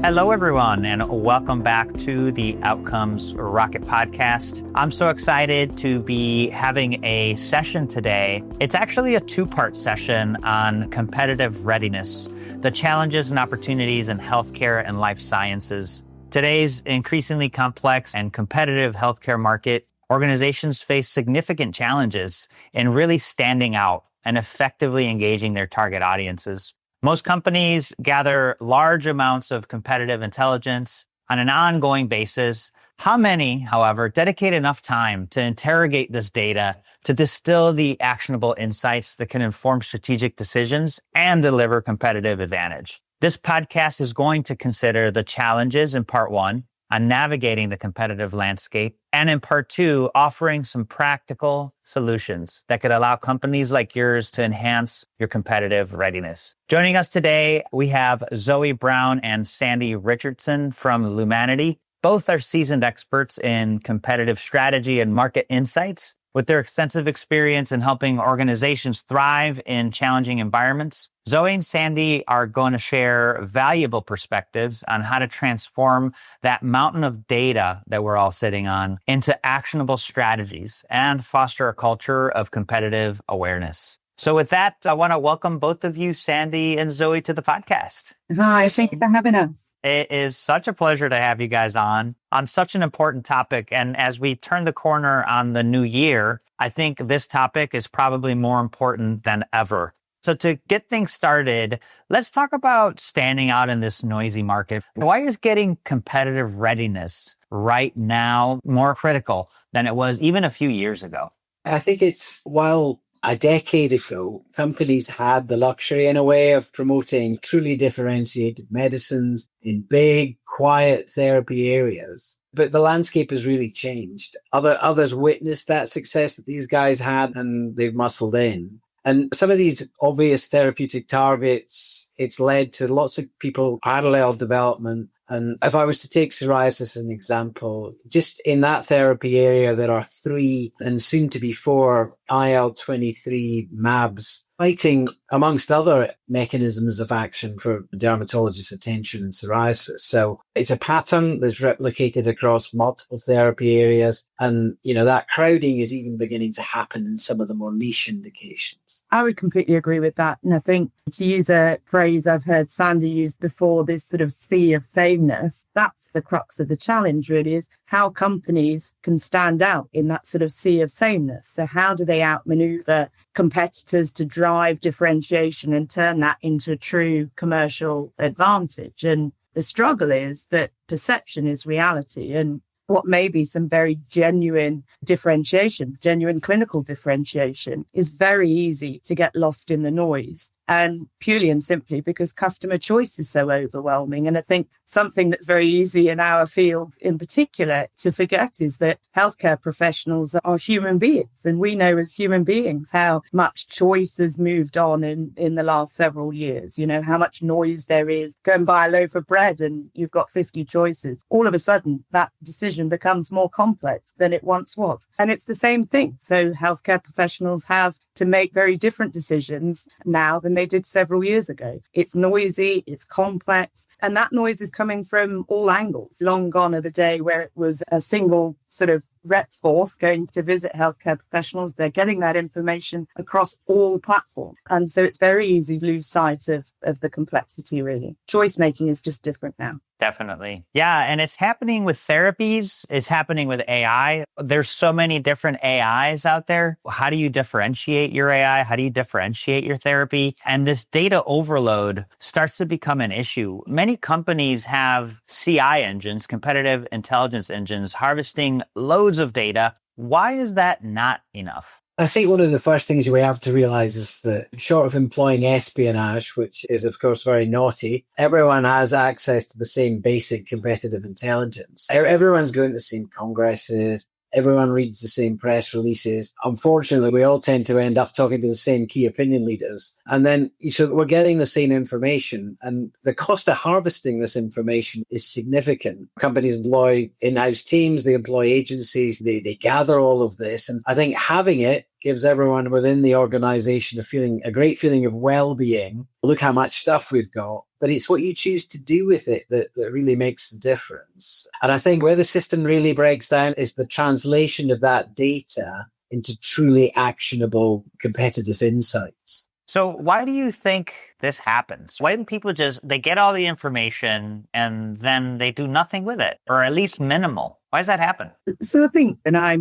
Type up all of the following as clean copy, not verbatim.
Hello, everyone, and welcome back to the Outcomes Rocket podcast. I'm so excited to be having a session today. It's actually a two-part session on competitive readiness, the challenges and opportunities in healthcare and life sciences. Today's increasingly complex and competitive healthcare market, organizations face significant challenges in really standing out and effectively engaging their target audiences. Most companies gather large amounts of competitive intelligence on an ongoing basis. How many, however, dedicate enough time to interrogate this data to distill the actionable insights that can inform strategic decisions and deliver competitive advantage? This podcast is going to consider the challenges in part one on navigating the competitive landscape, and in part two, offering some practical solutions that could allow companies like yours to enhance your competitive readiness. Joining us today, we have Zoe Brown and Sandy Richardson from Lumanity. Both are seasoned experts in competitive strategy and market insights. With their extensive experience in helping organizations thrive in challenging environments, Zoe and Sandy are going to share valuable perspectives on how to transform that mountain of data that we're all sitting on into actionable strategies and foster a culture of competitive awareness. So with that, I want to welcome both of you, Sandy and Zoe, to the podcast. Hi, thank you for having us. It is such a pleasure to have you guys on such an important topic. And as we turn the corner on the new year, I think this topic is probably more important than ever. So to get things started, let's talk about standing out in this noisy market. Why is getting competitive readiness right now more critical than it was even a few years ago? I think while a decade ago, companies had the luxury in a way of promoting truly differentiated medicines in big, quiet therapy areas. But the landscape has really changed. Others witnessed that success that these guys had, and they've muscled in. And some of these obvious therapeutic targets, it's led to lots of people parallel development. And if I was to take psoriasis as an example, just in that therapy area, there are 3 and soon to be 4 IL-23 mAbs fighting amongst other mechanisms of action for dermatologists' attention in psoriasis. So it's a pattern that's replicated across multiple therapy areas. And, that crowding is even beginning to happen in some of the more niche indications. I would completely agree with that. And I think, to use a phrase I've heard Sandy use before, this sort of sea of sameness, that's the crux of the challenge, really, is how companies can stand out in that sort of sea of sameness. So how do they outmaneuver competitors to drive differentiation and turn that into a true commercial advantage? And the struggle is that perception is reality. And what may be some very genuine differentiation, genuine clinical differentiation, is very easy to get lost in the noise. And purely and simply because customer choice is so overwhelming. And I think something that's very easy in our field in particular to forget is that healthcare professionals are human beings. And we know as human beings how much choice has moved on in the last several years. How much noise there is. Go and buy a loaf of bread and you've got 50 choices. All of a sudden, that decision becomes more complex than it once was. And it's the same thing. So healthcare professionals have to make very different decisions now than they did several years ago. It's noisy, it's complex, and that noise is coming from all angles. Long gone are the day where it was a single sort of rep force going to visit healthcare professionals. They're getting that information across all platforms. And so it's very easy to lose sight of the complexity, really. Choice making is just different now. Definitely. Yeah. And it's happening with therapies. It's happening with AI. There's so many different AIs out there. How do you differentiate your AI? How do you differentiate your therapy? And this data overload starts to become an issue. Many companies have CI engines, competitive intelligence engines, harvesting loads of data. Why is that not enough? I think one of the first things we have to realize is that short of employing espionage, which is of course very naughty, everyone has access to the same basic competitive intelligence. Everyone's going to the same congresses. Everyone reads the same press releases. Unfortunately, we all tend to end up talking to the same key opinion leaders. And then so we're getting the same information. And the cost of harvesting this information is significant. Companies employ in-house teams, they employ agencies, they gather all of this. And I think having it gives everyone within the organization a great feeling of well-being. Look how much stuff we've got. But it's what you choose to do with it that really makes the difference. And I think where the system really breaks down is the translation of that data into truly actionable competitive insights. So why do you think this happens? Why do people they get all the information and then they do nothing with it, or at least minimal? Why does that happen? So I think, and I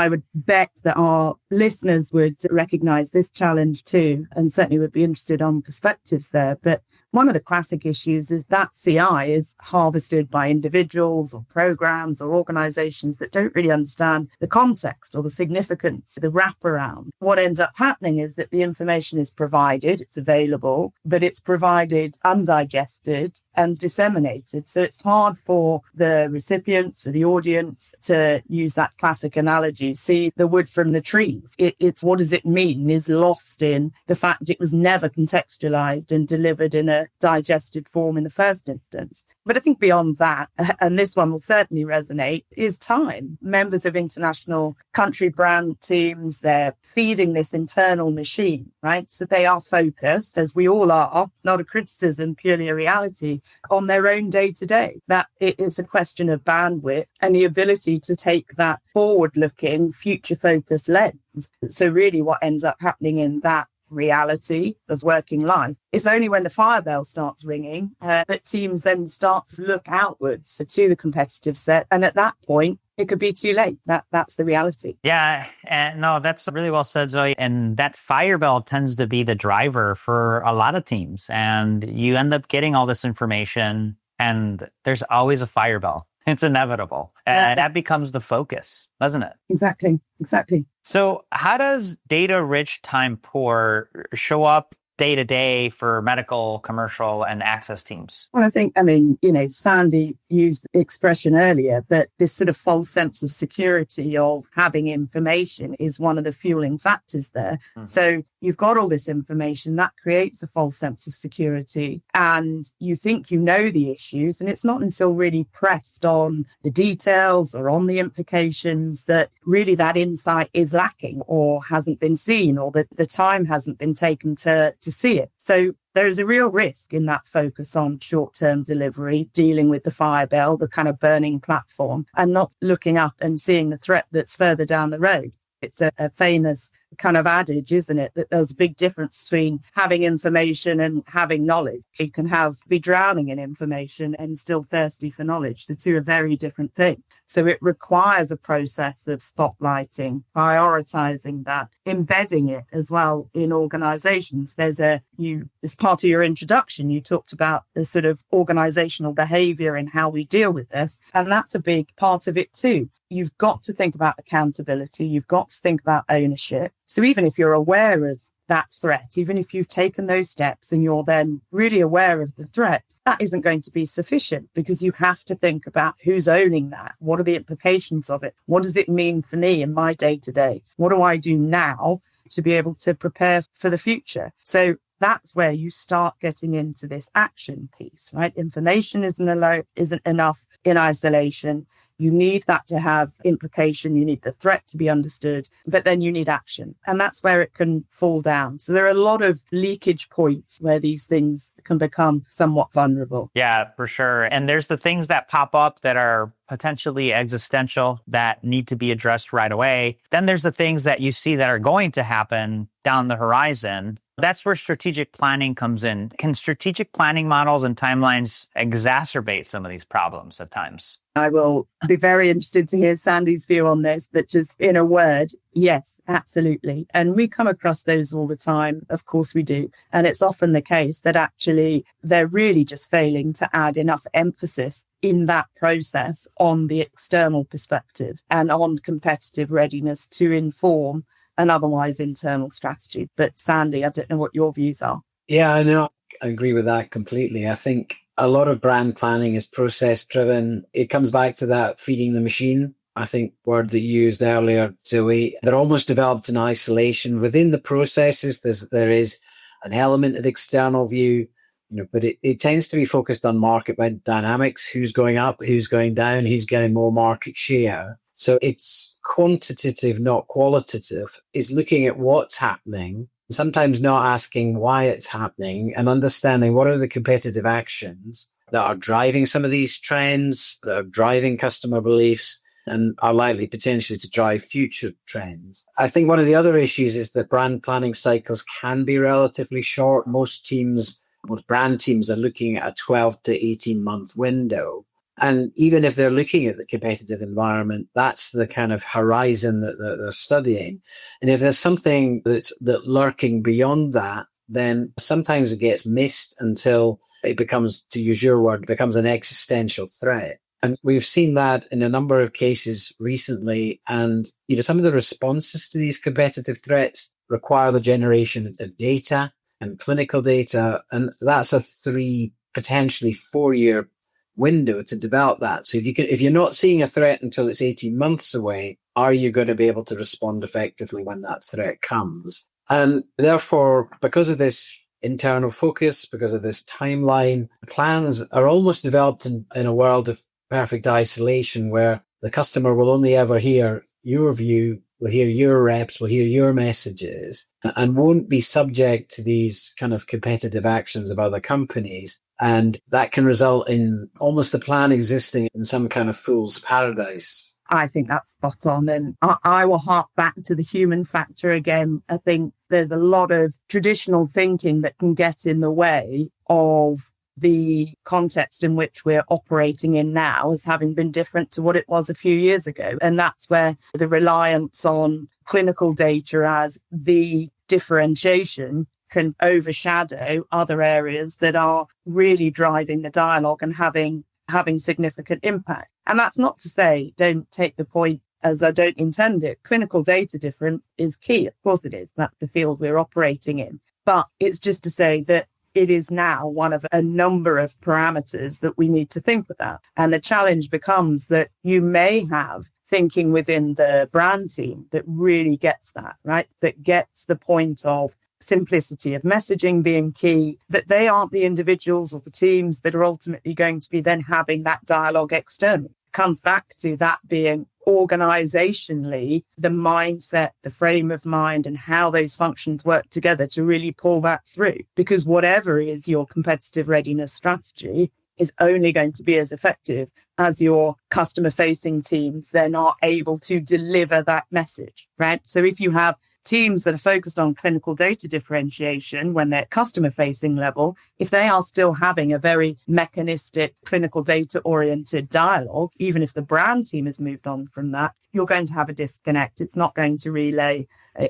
would bet that our listeners would recognize this challenge too, and certainly would be interested on perspectives there. But one of the classic issues is that CI is harvested by individuals or programs or organizations that don't really understand the context or the significance, the wraparound. What ends up happening is that the information is provided, it's available, but it's provided undigested and disseminated. So it's hard for the recipients, for the audience, to use that classic analogy, see the wood from the trees. It's what does it mean is lost in the fact it was never contextualized and delivered in a digested form in the first instance. But I think beyond that, and this one will certainly resonate, is time. Members of international country brand teams, they're feeding this internal machine, right? So they are focused, as we all are, not a criticism, purely a reality, on their own day-to-day. That it is a question of bandwidth and the ability to take that forward-looking, future-focused lens. So really what ends up happening in that reality of working life, it's only when the fire bell starts ringing that teams then start to look outwards to the competitive set. And at that point, it could be too late. That's the reality. Yeah, no, that's really well said, Zoe. And that fire bell tends to be the driver for a lot of teams. And you end up getting all this information and there's always a fire bell. It's inevitable. And that becomes the focus, doesn't it? Exactly. So how does data-rich, time-poor show up day to day for medical, commercial, and access teams? Well, Sandy used the expression earlier, but this sort of false sense of security of having information is one of the fueling factors there. Mm-hmm. So you've got all this information that creates a false sense of security, and you think you know the issues, and it's not until really pressed on the details or on the implications that really that insight is lacking or hasn't been seen, or that the time hasn't been taken to see it. So there is a real risk in that focus on short-term delivery, dealing with the fire bell, the kind of burning platform, and not looking up and seeing the threat that's further down the road. It's a famous kind of adage, isn't it, that there's a big difference between having information and having knowledge. You can be drowning in information and still thirsty for knowledge. The two are very different things. So it requires a process of spotlighting, prioritizing that, embedding it as well in organizations. As part of your introduction, you talked about the sort of organizational behavior and how we deal with this. And that's a big part of it too. You've got to think about accountability. You've got to think about ownership. So even if you're aware of that threat, even if you've taken those steps and you're then really aware of the threat, that isn't going to be sufficient, because you have to think about who's owning that. What are the implications of it? What does it mean for me in my day-to-day? What do I do now to be able to prepare for the future? So that's where you start getting into this action piece, right? Information isn't enough in isolation. You need that to have implication. You need the threat to be understood, but then you need action. And that's where it can fall down. So there are a lot of leakage points where these things can become somewhat vulnerable. Yeah, for sure. And there's the things that pop up that are potentially existential that need to be addressed right away. Then there's the things that you see that are going to happen down the horizon. That's where strategic planning comes in. Can strategic planning models and timelines exacerbate some of these problems at times? I will be very interested to hear Sandy's view on this, but just in a word, yes, absolutely. And we come across those all the time. Of course we do. And it's often the case that actually they're really just failing to add enough emphasis in that process on the external perspective and on competitive readiness to inform an otherwise internal strategy. But Sandy, I don't know what your views are. Yeah, I agree with that completely. I think a lot of brand planning is process driven. It comes back to that feeding the machine, I think, word that you used earlier, Zoe. They're almost developed in isolation. Within the processes, there is an element of external view, but it tends to be focused on market dynamics, who's going up, who's going down, who's getting more market share. So it's quantitative, not qualitative. It's looking at what's happening, sometimes not asking why it's happening, and understanding what are the competitive actions that are driving some of these trends, that are driving customer beliefs, and are likely potentially to drive future trends. I think one of the other issues is that brand planning cycles can be relatively short. Most brand teams are looking at a 12 to 18 month window. And even if they're looking at the competitive environment, that's the kind of horizon that they're studying. And if there's something that's lurking beyond that, then sometimes it gets missed until it becomes, to use your word, becomes an existential threat. And we've seen that in a number of cases recently. And, some of the responses to these competitive threats require the generation of data and clinical data. And that's a 3, potentially 4-year window to develop that. So if you're not seeing a threat until it's 18 months away, are you going to be able to respond effectively when that threat comes? And therefore, because of this internal focus, because of this timeline, plans are almost developed in a world of perfect isolation where the customer will only ever hear your view, will hear your reps, will hear your messages, and won't be subject to these kind of competitive actions of other companies. And that can result in almost the plan existing in some kind of fool's paradise. I think that's spot on. And I will hark back to the human factor again. I think there's a lot of traditional thinking that can get in the way of the context in which we're operating in now as having been different to what it was a few years ago. And that's where the reliance on clinical data as the differentiation can overshadow other areas that are really driving the dialogue and having significant impact. And that's not to say don't take the point as I don't intend it. Clinical data difference is key. Of course it is. That's the field we're operating in. But it's just to say that it is now one of a number of parameters that we need to think about. And the challenge becomes that you may have thinking within the brand team that really gets that, right? That gets the point of simplicity of messaging being key, that they aren't the individuals or the teams that are ultimately going to be then having that dialogue externally. It comes back to that being organizationally the mindset, the frame of mind, and how those functions work together to really pull that through. Because whatever is your competitive readiness strategy is only going to be as effective as your customer facing teams then are able to deliver that message, right? So if you have teams that are focused on clinical data differentiation when they're customer facing level, if they are still having a very mechanistic clinical data oriented dialogue, even if the brand team has moved on from that, you're going to have a disconnect. It's not going to relay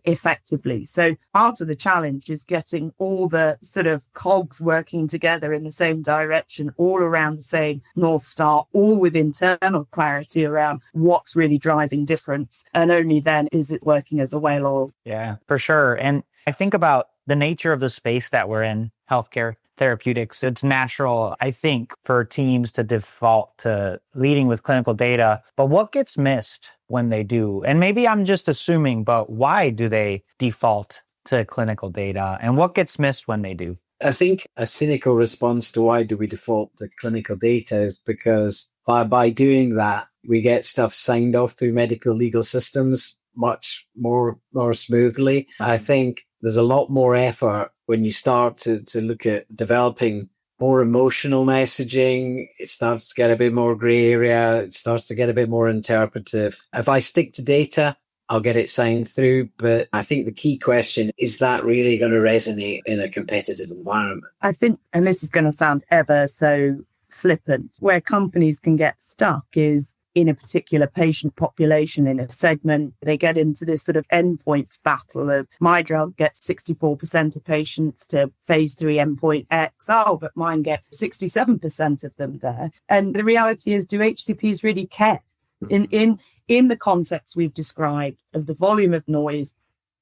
effectively. So part of the challenge is getting all the sort of cogs working together in the same direction, all around the same North Star, all with internal clarity around what's really driving difference. And only then is it working as a whale oil. Yeah, for sure. And I think about the nature of the space that we're in, healthcare therapeutics. It's natural, I think, for teams to default to leading with clinical data. But what gets missed when they do? And maybe I'm just assuming, but why do they default to clinical data? And what gets missed when they do? I think a cynical response to why do we default to clinical data is because by doing that, we get stuff signed off through medical legal systems much more smoothly. I think there's a lot more effort when you start to look at developing more emotional messaging. It starts to get a bit more gray area. It starts to get a bit more interpretive. If I stick to data, I'll get it signed through. But I think the key question is that really going to resonate in a competitive environment? I think, and this is going to sound ever so flippant, where companies can get stuck is in a particular patient population, in a segment, they get into this sort of endpoints battle of my drug gets 64% of patients to phase 3 endpoint X. Oh, but mine get 67% of them there. And the reality is, do HCPs really care? In the context we've described of the volume of noise,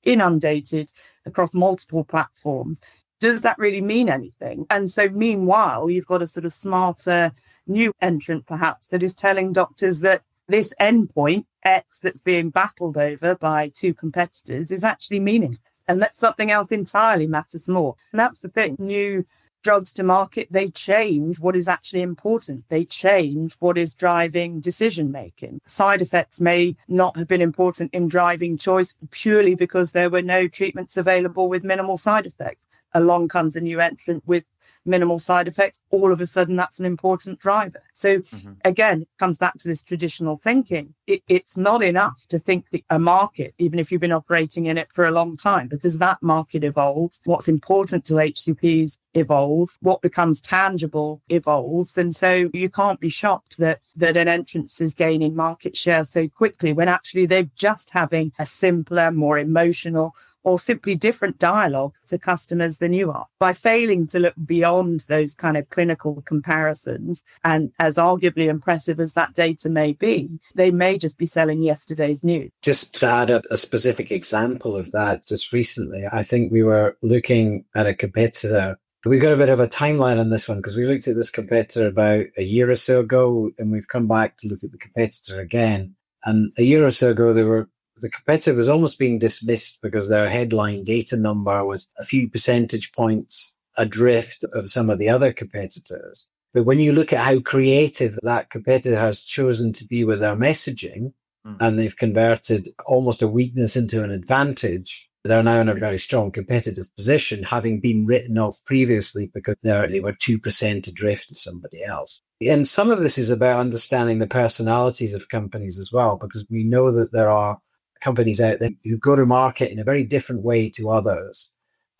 inundated across multiple platforms, does that really mean anything? And so meanwhile, you've got a sort of smarter new entrant perhaps that is telling doctors that this endpoint X that's being battled over by 2 competitors is actually meaningless and that something else entirely matters more. And that's the thing. New drugs to market, they change what is actually important. They change what is driving decision making. Side effects may not have been important in driving choice purely because there were no treatments available with minimal side effects. Along comes a new entrant with minimal side effects. All of a sudden, that's an important driver. So again, it comes back to this traditional thinking. It's not enough to think that a market, even if you've been operating in it for a long time, because that market evolves. What's important to HCPs evolves. What becomes tangible evolves. And so you can't be shocked that an entrant is gaining market share so quickly when actually they're just having a simpler, more emotional, or simply different dialogue to customers than you are. By failing to look beyond those kind of clinical comparisons, and as arguably impressive as that data may be, they may just be selling yesterday's news. Just to add a specific example of that, just recently, I think we were looking at a competitor. We got a bit of a timeline on this one because we looked at this competitor about a year or so ago, and we've come back to look at the competitor again. And a year or so ago, the competitor was almost being dismissed because their headline data number was a few percentage points adrift of some of the other competitors. But when you look at how creative that competitor has chosen to be with their messaging, and they've converted almost a weakness into an advantage, they're now in a very strong competitive position, having been written off previously because they were 2% adrift of somebody else. And some of this is about understanding the personalities of companies as well, because we know that there are companies out there who go to market in a very different way to others.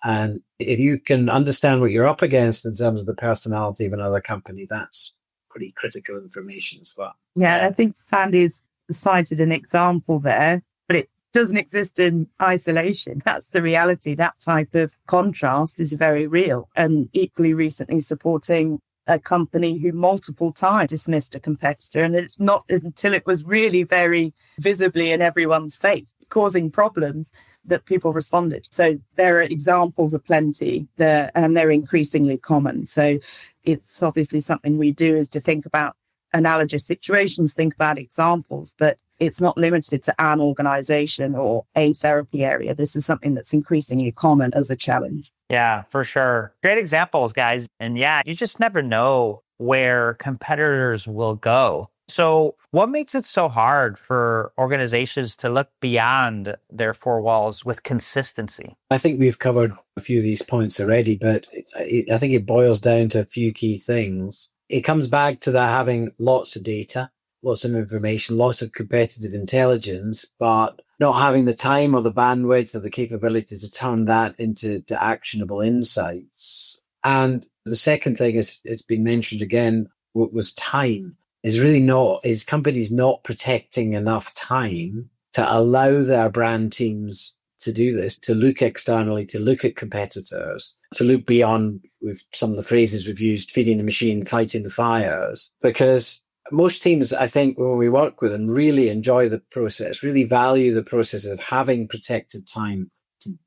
And if you can understand what you're up against in terms of the personality of another company, that's pretty critical information as well. Yeah, I think Sandy's cited an example there, but it doesn't exist in isolation. That's the reality. That type of contrast is very real. And equally recently supporting a company who multiple times dismissed a competitor, and it's not until it was really very visibly in everyone's face, causing problems, that people responded. So there are examples aplenty there, and they're increasingly common. So it's obviously something we do is to think about analogous situations, think about examples, but it's not limited to an organization or a therapy area. This is something that's increasingly common as a challenge. Yeah, for sure. Great examples, guys. And yeah, you just never know where competitors will go. So what makes it so hard for organizations to look beyond their four walls with consistency? I think we've covered a few of these points already, but I think it boils down to a few key things. It comes back to that having lots of data, lots of information, lots of competitive intelligence, but not having the time or the bandwidth or the capability to turn that into actionable insights. And the second thing is, it's been mentioned again, was time. Is companies not protecting enough time to allow their brand teams to do this, to look externally, to look at competitors, to look beyond with some of the phrases we've used, feeding the machine, fighting the fires. Because most teams, I think, when we work with them, really enjoy the process, really value the process of having protected time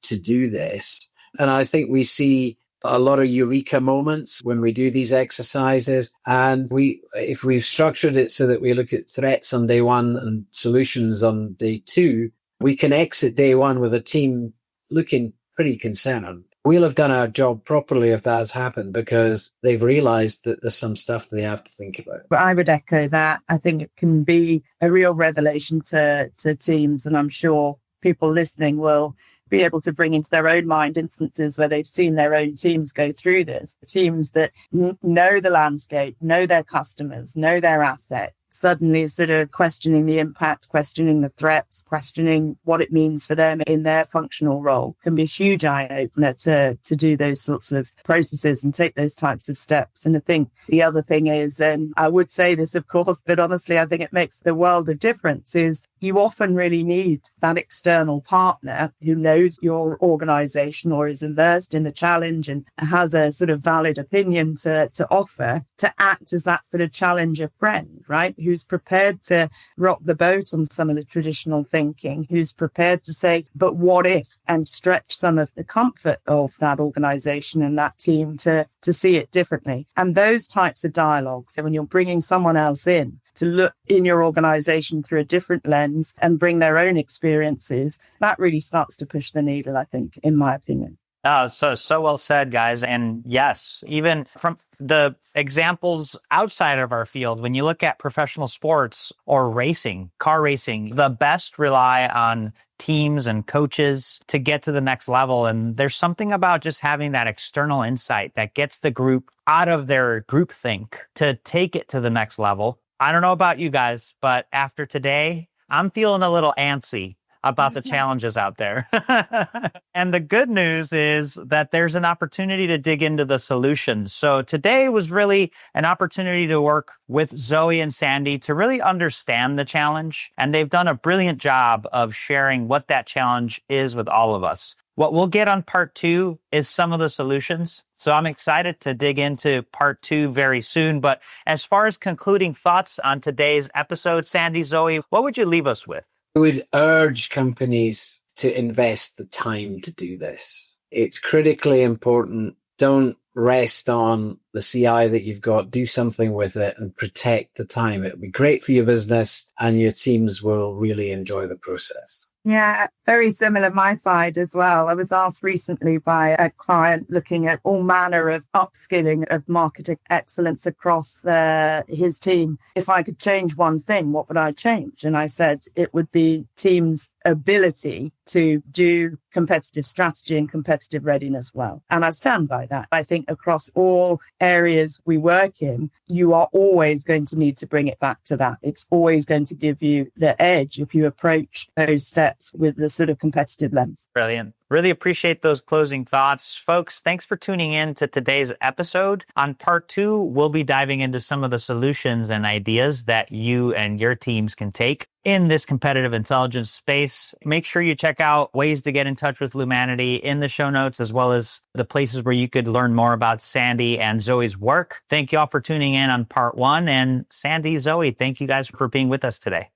to do this. And I think we see a lot of eureka moments when we do these exercises. And if we've structured it so that we look at threats on day one and solutions on day two, we can exit day one with a team looking pretty concerned. We'll have done our job properly if that has happened, because they've realized that there's some stuff they have to think about. But I would echo that. I think it can be a real revelation to teams. And I'm sure people listening will be able to bring into their own mind instances where they've seen their own teams go through this. Teams that know the landscape, know their customers, know their assets, suddenly sort of questioning the impact, questioning the threats, questioning what it means for them in their functional role can be a huge eye-opener to do those sorts of processes and take those types of steps. And I think the other thing is, and I would say this, of course, but honestly, I think it makes the world of difference, is you often really need that external partner who knows your organization or is immersed in the challenge and has a sort of valid opinion to offer, to act as that sort of challenger friend, right? Who's prepared to rock the boat on some of the traditional thinking, who's prepared to say, but what if, and stretch some of the comfort of that organization and that team to see it differently. And those types of dialogues, so when you're bringing someone else in to look in your organization through a different lens and bring their own experiences, that really starts to push the needle, I think, in my opinion. So well said, guys. And yes, even from the examples outside of our field, when you look at professional sports or racing, car racing, the best rely on teams and coaches to get to the next level. And there's something about just having that external insight that gets the group out of their groupthink to take it to the next level. I don't know about you guys, but after today, I'm feeling a little antsy about the challenges out there. And the good news is that there's an opportunity to dig into the solutions. So today was really an opportunity to work with Zoe and Sandy to really understand the challenge. And they've done a brilliant job of sharing what that challenge is with all of us. What we'll get on part 2 is some of the solutions. So I'm excited to dig into part 2 very soon. But as far as concluding thoughts on today's episode, Sandy, Zoe, what would you leave us with? I would urge companies to invest the time to do this. It's critically important. Don't rest on the CI that you've got. Do something with it and protect the time. It'll be great for your business and your teams will really enjoy the process. Yeah, very similar my side as well. I was asked recently by a client looking at all manner of upskilling of marketing excellence across his team. If I could change one thing, what would I change? And I said it would be teams' ability to do competitive strategy and competitive readiness well. And I stand by that. I think across all areas we work in, you are always going to need to bring it back to that. It's always going to give you the edge if you approach those steps with the sort of competitive lens. Brilliant. Really appreciate those closing thoughts. Folks, thanks for tuning in to today's episode. On part 2, we'll be diving into some of the solutions and ideas that you and your teams can take in this competitive intelligence space. Make sure you check out ways to get in touch with Lumanity in the show notes, as well as the places where you could learn more about Sandy and Zoe's work. Thank you all for tuning in on part 1. And Sandy, Zoe, thank you guys for being with us today.